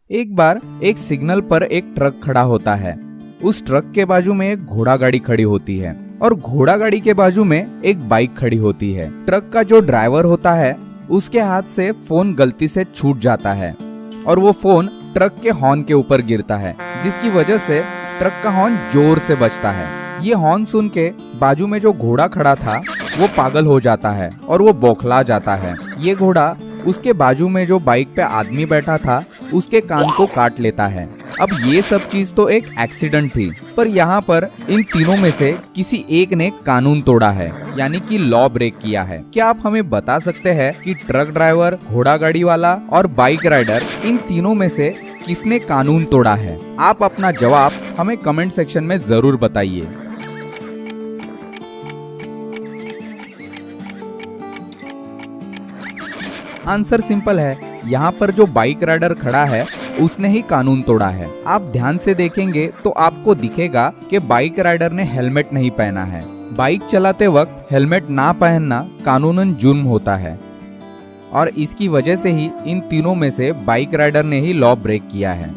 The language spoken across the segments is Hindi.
एक बार एक सिग्नल पर एक ट्रक खड़ा होता है। उस ट्रक के बाजू में एक घोड़ा गाड़ी खड़ी होती है और घोड़ा गाड़ी के बाजू में एक बाइक खड़ी होती है। ट्रक का जो ड्राइवर होता है उसके हाथ से फोन गलती से छूट जाता है और वो फोन ट्रक के हॉर्न के ऊपर गिरता है, जिसकी वजह से ट्रक का हॉर्न जोर से बजता है। ये हॉर्न सुन के बाजू में जो घोड़ा खड़ा था वो पागल हो जाता है और वो बौखला जाता है। ये घोड़ा उसके बाजू में जो बाइक पे आदमी बैठा था उसके कान को काट लेता है। अब ये सब चीज तो एक एक्सीडेंट थी, पर यहाँ पर इन तीनों में से किसी एक ने कानून तोड़ा है, यानी कि लॉ ब्रेक किया है। क्या आप हमें बता सकते हैं कि ट्रक ड्राइवर, घोड़ा गाड़ी वाला और बाइक राइडर, इन तीनों में से किसने कानून तोड़ा है? आप अपना जवाब हमें कमेंट सेक्शन में जरूर बताइए। आंसर सिंपल है, यहाँ पर जो बाइक राइडर खड़ा है उसने ही कानून तोड़ा है। आप ध्यान से देखेंगे तो आपको दिखेगा कि बाइक राइडर ने हेलमेट नहीं पहना है। बाइक चलाते वक्त हेलमेट ना पहनना कानूनन जुर्म होता है और इसकी वजह से ही इन तीनों में से बाइक राइडर ने ही लॉ ब्रेक किया है।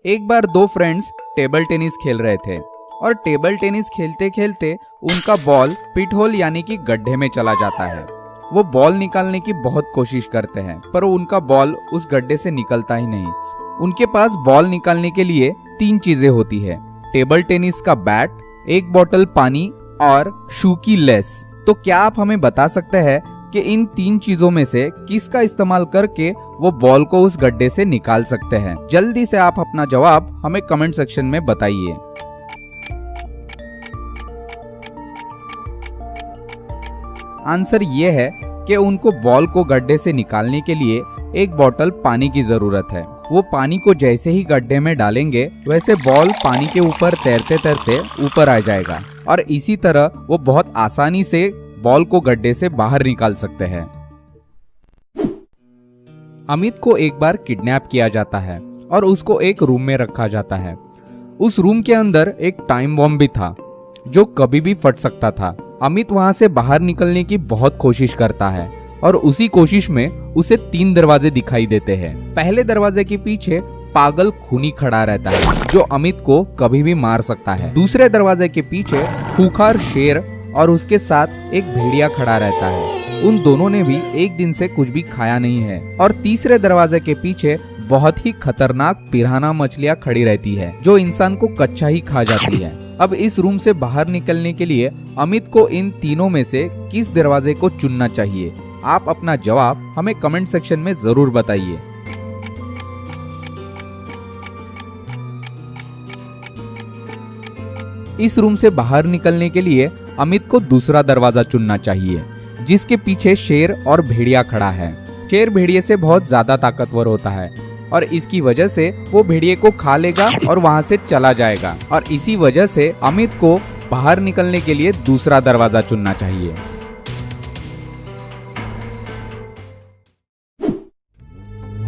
एक बार दो फ्रेंड्स टेबल टेनिस खेल रहे थे और टेबल टेनिस खेलते खेलते उनका बॉल पिट होल यानी कि गड्ढे में चला जाता है। वो बॉल निकालने की बहुत कोशिश करते हैं पर उनका बॉल उस गड्ढे से निकलता ही नहीं। उनके पास बॉल निकालने के लिए 3 चीजें होती है, टेबल टेनिस का बैट, एक बोतल पानी और शू की लेस। तो क्या आप हमें बता सकते हैं कि इन 3 चीजों में से किसका इस्तेमाल करके वो बॉल को उस गड्ढे से निकाल सकते हैं? जल्दी से आप अपना जवाब हमें कमेंट सेक्शन में बताइए। आंसर ये है कि उनको बॉल को गड्ढे से निकालने के लिए एक बोतल पानी की जरूरत है। वो पानी को जैसे ही गड्ढे में डालेंगे वैसे बॉल पानी के ऊपर तैरते तैरते ऊपर आ जाएगा और इसी तरह वो बहुत आसानी से बॉल को गड्ढे से बाहर निकाल सकते हैं। अमित को एक बार किडनैप किया जाता है और उसको एक रूम में रखा जाता है। उस रूम के अंदर एक टाइम बॉम्ब भी था जो कभी भी फट सकता था। अमित वहां से बाहर निकलने की बहुत कोशिश करता है और उसी कोशिश में उसे 3 दरवाजे दिखाई देते हैं। पहले दरवाजे के पीछे पागल खूनी खड़ा रहता है जो अमित को कभी भी मार सकता है। दूसरे दरवाजे के पीछे खूंखार शेर और उसके साथ एक भेड़िया खड़ा रहता है। उन दोनों ने भी एक दिन से कुछ भी खाया नहीं है। और तीसरे दरवाजे के पीछे बहुत ही खतरनाक पिराना मछलियां खड़ी रहती है जो इंसान को कच्चा ही खा जाती है। अब इस रूम से बाहर निकलने के लिए अमित को इन तीनों में से किस दरवाजे को चुनना चाहिए? आप अपना जवाब हमें कमेंट सेक्शन में जरूर बताइए। इस रूम से बाहर निकलने के लिए अमित को दूसरा दरवाजा चुनना चाहिए जिसके पीछे शेर और भेड़िया खड़ा है। शेर भेड़िए से बहुत ज्यादा ताकतवर होता है और इसकी वजह से वो भेड़िए को खा लेगा और वहां से चला जाएगा और इसी वजह से अमित को बाहर निकलने के लिए दूसरा दरवाजा चुनना चाहिए।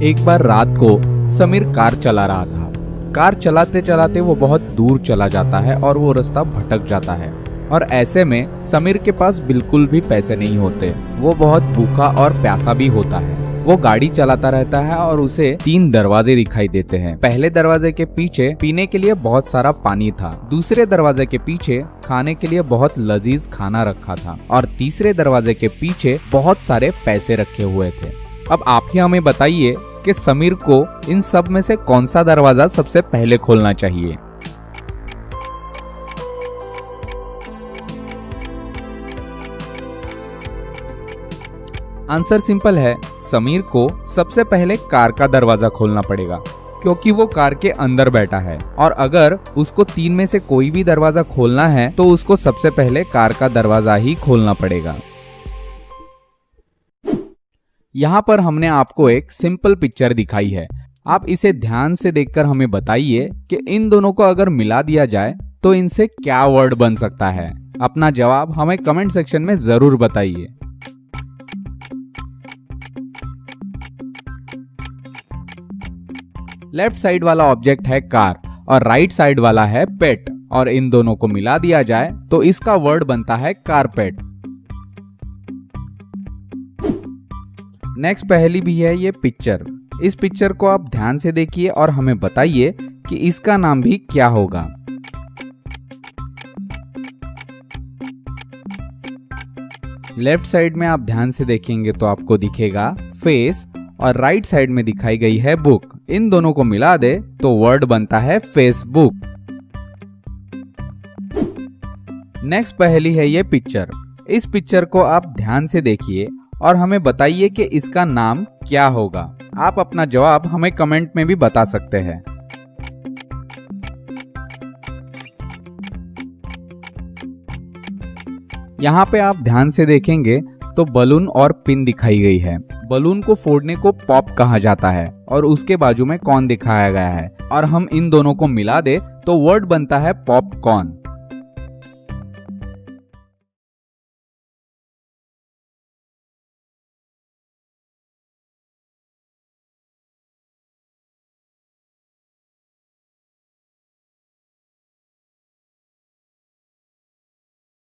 एक बार रात को समीर कार चला रहा था। कार चलाते चलाते वो बहुत दूर चला जाता है और वो रास्ता भटक जाता है और ऐसे में समीर के पास बिल्कुल भी पैसे नहीं होते। वो बहुत भूखा और प्यासा भी होता है। वो गाड़ी चलाता रहता है और उसे 3 दरवाजे दिखाई देते हैं। पहले दरवाजे के पीछे पीने के लिए बहुत सारा पानी था, दूसरे दरवाजे के पीछे खाने के लिए बहुत लजीज खाना रखा था और तीसरे दरवाजे के पीछे बहुत सारे पैसे रखे हुए थे। अब आप ही हमें बताइए कि समीर को इन सब में से कौन सा दरवाजा सबसे पहले खोलना चाहिए? आंसर सिंपल है, समीर को सबसे पहले कार का दरवाजा खोलना पड़ेगा क्योंकि वो कार के अंदर बैठा है और अगर उसको 3 में से कोई भी दरवाजा खोलना है तो उसको सबसे पहले कार का दरवाजा ही खोलना पड़ेगा। यहाँ पर हमने आपको एक सिंपल पिक्चर दिखाई है। आप इसे ध्यान से देखकर हमें बताइए कि इन दोनों को अगर मिला दिया जाए तो इनसे क्या वर्ड बन सकता है? अपना जवाब हमें कमेंट सेक्शन में जरूर बताइए। लेफ्ट साइड वाला ऑब्जेक्ट है कार और राइट साइड वाला है पेट और इन दोनों को मिला दिया जाए तो इसका वर्ड बनता है कारपेट। नेक्स्ट पहेली भी है ये पिक्चर। इस पिक्चर को आप ध्यान से देखिए और हमें बताइए कि इसका नाम भी क्या होगा। लेफ्ट साइड में आप ध्यान से देखेंगे तो आपको दिखेगा फेस और राइट साइड में दिखाई गई है बुक। इन दोनों को मिला दे तो वर्ड बनता है फेसबुक। नेक्स्ट पहेली है ये पिक्चर। इस पिक्चर को आप ध्यान से देखिए और हमें बताइए कि इसका नाम क्या होगा। आप अपना जवाब हमें कमेंट में भी बता सकते हैं। यहाँ पे आप ध्यान से देखेंगे तो बलून और पिन दिखाई गई है। बलून को फोड़ने को पॉप कहा जाता है और उसके बाजू में कॉर्न दिखाया गया है और हम इन दोनों को मिला दे तो वर्ड बनता है पॉपकॉर्न।